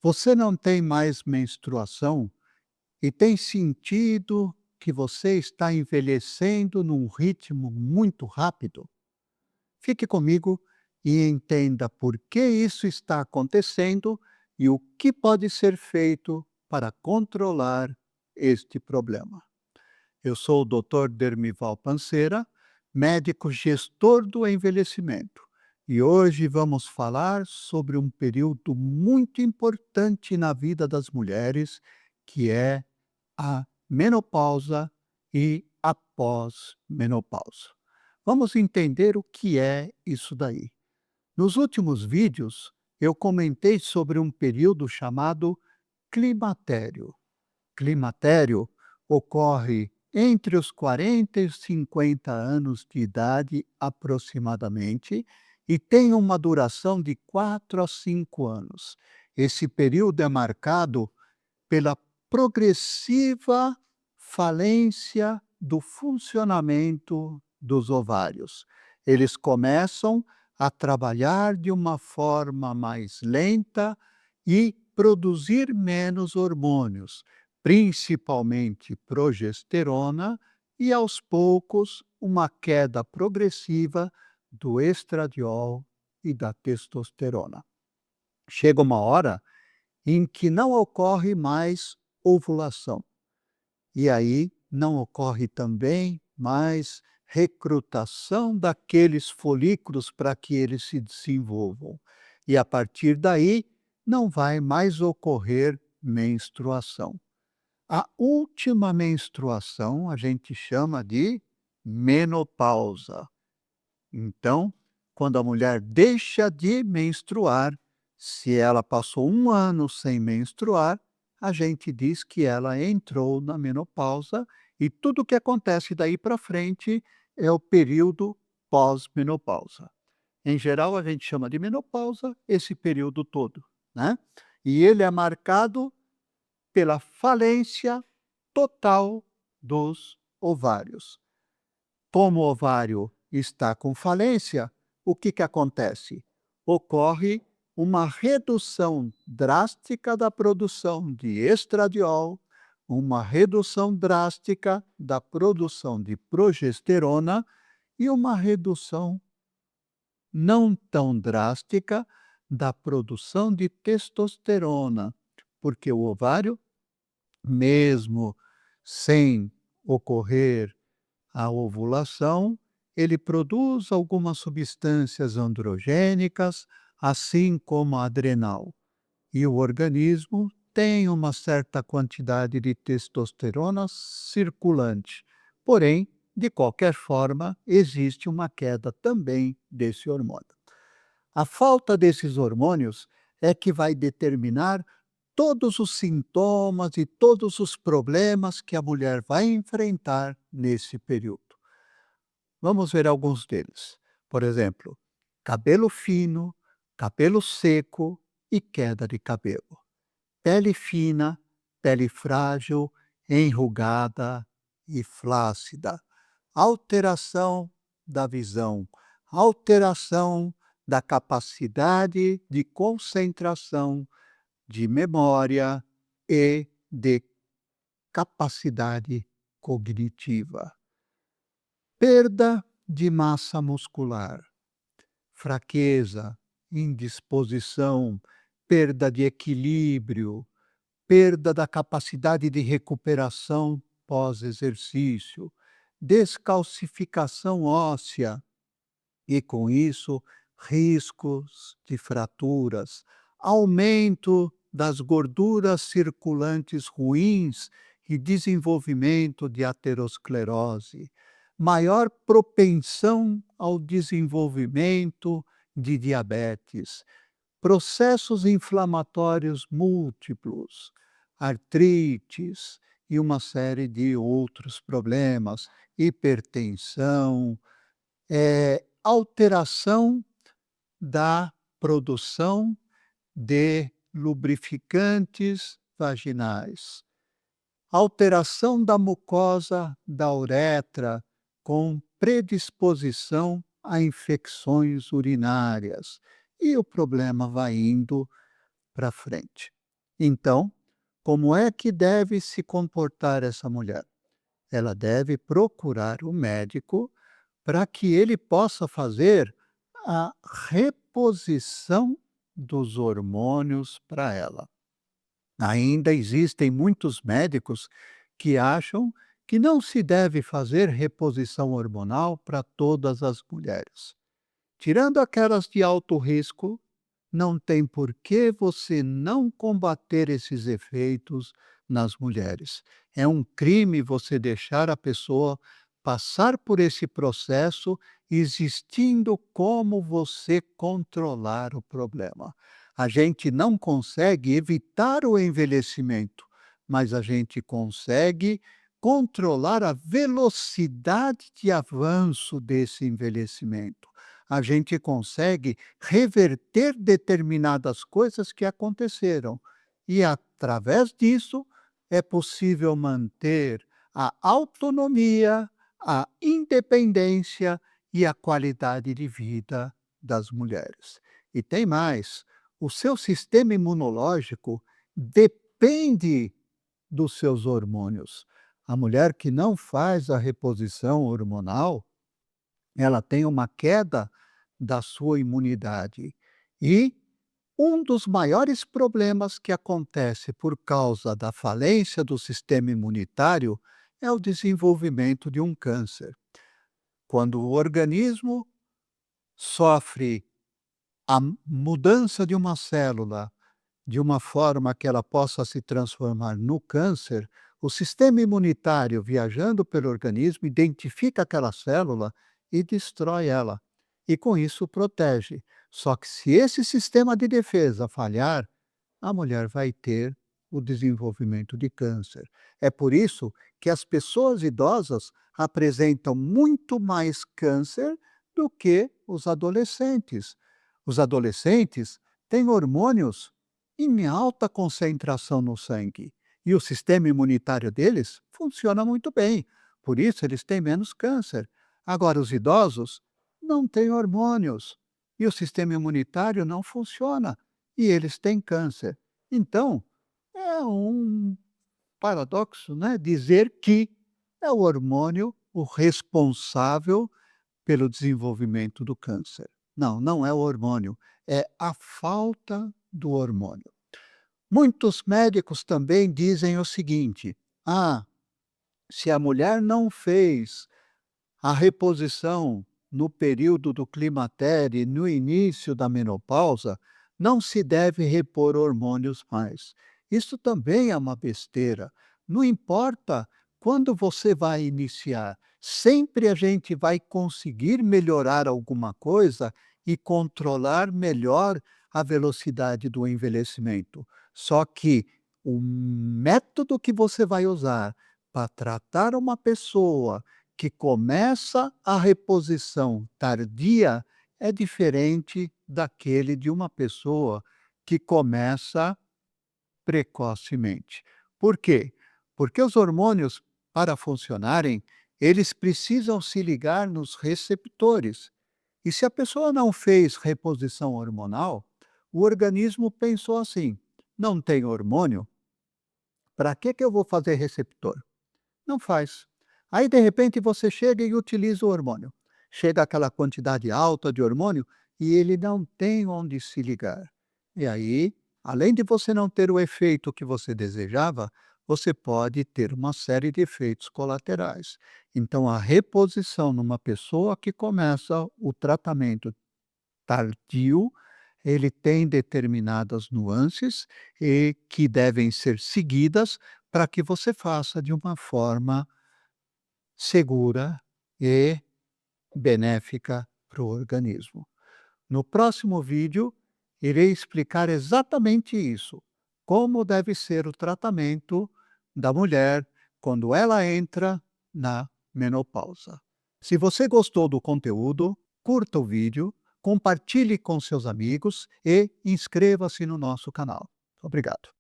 Você não tem mais menstruação e tem sentido que você está envelhecendo num ritmo muito rápido? Fique comigo e entenda por que isso está acontecendo e o que pode ser feito para controlar este problema. Eu sou o Dr. Dermival Panseira, médico gestor do envelhecimento, e hoje vamos falar sobre um período muito importante na vida das mulheres, que é a menopausa e a pós-menopausa. Vamos entender o que é isso daí. Nos últimos vídeos, eu comentei sobre um período chamado climatério. Climatério ocorre entre os 40 e os 50 anos de idade, aproximadamente, e tem uma duração de 4 a 5 anos. Esse período é marcado pela progressiva falência do funcionamento dos ovários. Eles começam a trabalhar de uma forma mais lenta e produzir menos hormônios, principalmente progesterona, e aos poucos uma queda progressiva do estradiol e da testosterona. Chega uma hora em que não ocorre mais ovulação. E aí não ocorre também mais recrutação daqueles folículos para que eles se desenvolvam. E a partir daí não vai mais ocorrer menstruação. A última menstruação a gente chama de menopausa. Então, quando a mulher deixa de menstruar, se ela passou um ano sem menstruar, a gente diz que ela entrou na menopausa e tudo o que acontece daí para frente é o período pós-menopausa. Em geral, a gente chama de menopausa esse período todo, né? E ele é marcado pela falência total dos ovários. Como o ovário está com falência, o que acontece? Ocorre uma redução drástica da produção de estradiol, uma redução drástica da produção de progesterona e uma redução não tão drástica da produção de testosterona, porque o ovário, mesmo sem ocorrer a ovulação, ele produz algumas substâncias androgênicas, assim como a adrenal, e o organismo tem uma certa quantidade de testosterona circulante. Porém, de qualquer forma, existe uma queda também desse hormônio. A falta desses hormônios é que vai determinar todos os sintomas e todos os problemas que a mulher vai enfrentar nesse período. Vamos ver alguns deles. Por exemplo, cabelo fino, cabelo seco e queda de cabelo. Pele fina, pele frágil, enrugada e flácida. Alteração da visão, alteração da capacidade de concentração, de memória e de capacidade cognitiva. Perda de massa muscular, fraqueza, indisposição, perda de equilíbrio, perda da capacidade de recuperação pós-exercício, descalcificação óssea e, com isso, riscos de fraturas, aumento das gorduras circulantes ruins e desenvolvimento de aterosclerose, maior propensão ao desenvolvimento de diabetes, processos inflamatórios múltiplos, artrites e uma série de outros problemas, hipertensão, alteração da produção de lubrificantes vaginais, alteração da mucosa da uretra com predisposição a infecções urinárias, e o problema vai indo para frente. Então, como é que deve se comportar essa mulher? Ela deve procurar o médico para que ele possa fazer a reposição dos hormônios para ela. Ainda existem muitos médicos que acham que não se deve fazer reposição hormonal para todas as mulheres. Tirando aquelas de alto risco, não tem por que você não combater esses efeitos nas mulheres. É um crime você deixar a pessoa passar por esse processo, existindo como você controlar o problema. A gente não consegue evitar o envelhecimento, mas a gente consegue controlar a velocidade de avanço desse envelhecimento. A gente consegue reverter determinadas coisas que aconteceram. E através disso é possível manter a autonomia, a independência e a qualidade de vida das mulheres. E tem mais, o seu sistema imunológico depende dos seus hormônios. A mulher que não faz a reposição hormonal, ela tem uma queda da sua imunidade. E um dos maiores problemas que acontece por causa da falência do sistema imunitário é o desenvolvimento de um câncer. Quando o organismo sofre a mudança de uma célula de uma forma que ela possa se transformar no câncer, o sistema imunitário, viajando pelo organismo, identifica aquela célula e destrói ela. E com isso protege. Só que se esse sistema de defesa falhar, a mulher vai ter o desenvolvimento de câncer. É por isso que as pessoas idosas apresentam muito mais câncer do que os adolescentes. Os adolescentes têm hormônios em alta concentração no sangue e o sistema imunitário deles funciona muito bem, por isso eles têm menos câncer. Agora, os idosos não têm hormônios e o sistema imunitário não funciona e eles têm câncer. Então, é um paradoxo, né, dizer que é o hormônio o responsável pelo desenvolvimento do câncer. Não, não é o hormônio, é a falta do hormônio. Muitos médicos também dizem o seguinte: "Ah, se a mulher não fez a reposição no período do climatério e no início da menopausa, não se deve repor hormônios mais." Isso também é uma besteira. Não importa quando você vai iniciar, sempre a gente vai conseguir melhorar alguma coisa e controlar melhor a velocidade do envelhecimento. Só que o método que você vai usar para tratar uma pessoa que começa a reposição tardia é diferente daquele de uma pessoa que começa precocemente. Por quê? Porque os hormônios, para funcionarem, eles precisam se ligar nos receptores. E se a pessoa não fez reposição hormonal, o organismo pensou assim: não tem hormônio, para que eu vou fazer receptor? Não faz. Aí, de repente, você chega e utiliza o hormônio. Chega aquela quantidade alta de hormônio e ele não tem onde se ligar. E aí, além de você não ter o efeito que você desejava, você pode ter uma série de efeitos colaterais. Então, a reposição numa pessoa que começa o tratamento tardio, ele tem determinadas nuances e que devem ser seguidas para que você faça de uma forma segura e benéfica para o organismo. No próximo vídeo, irei explicar exatamente isso, como deve ser o tratamento da mulher quando ela entra na menopausa. Se você gostou do conteúdo, curta o vídeo, compartilhe com seus amigos e inscreva-se no nosso canal. Obrigado.